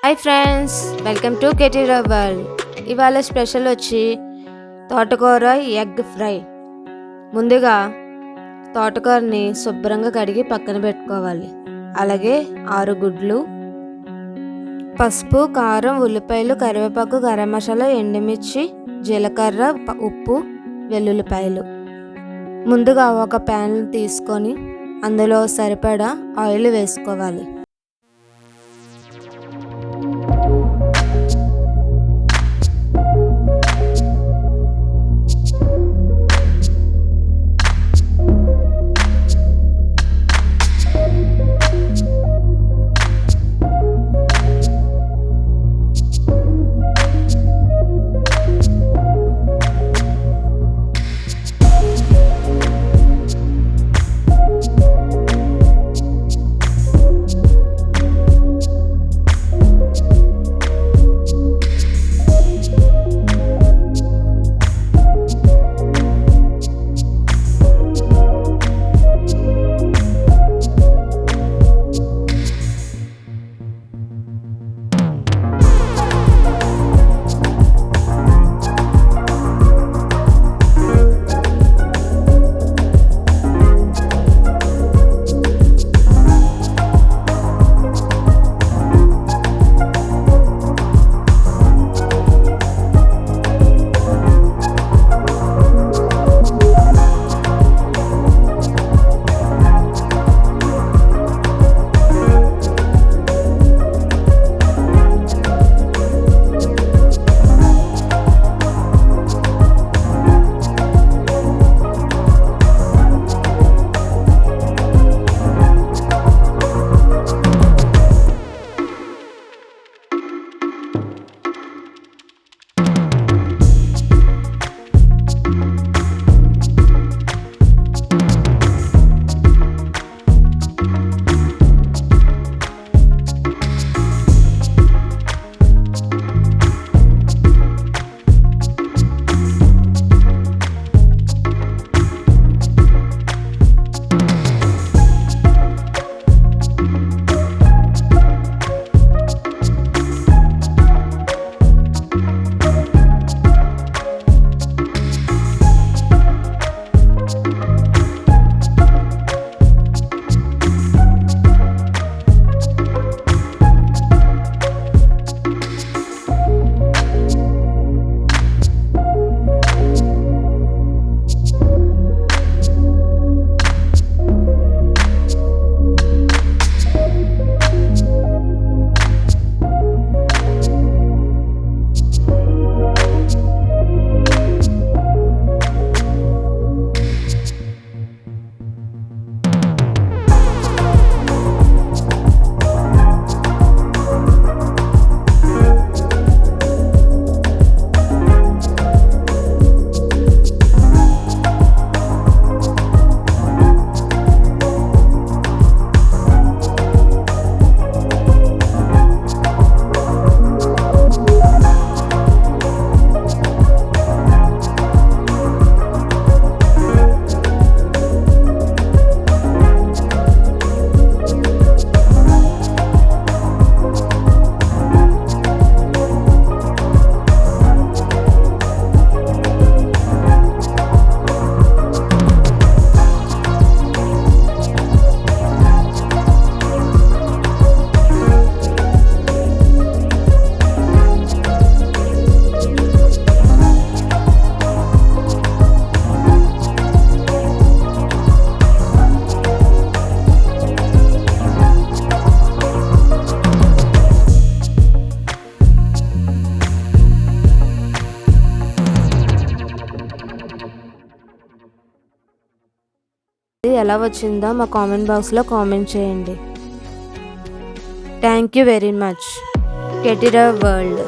Hi friends, welcome to RAO world. ఇవాళ special వచ్చి తోటకూర ఎగ్ ఫ్రై. ముందుగా తోటకూరని శుభ్రంగా కడిగి పక్కన పెట్టుకోవాలి. అలాగే 6 గుడ్లు, పసుపు, కారం, ఉల్లిపాయలు, కరివేపాకు, గరం మసాలా, ఎండుమిర్చి, జీలకర్ర, ఉప్పు, వెల్లుల్లిపాయలు. ముందుగా ఒక ప్యాన్ తీసుకొని అందులో సరిపడా ఆయిల్ వేసుకోవాలి. ఎలా వచ్చిందో మా కామెంట్ బాక్స్లో కామెంట్ చేయండి. Thank you very much. RAO world.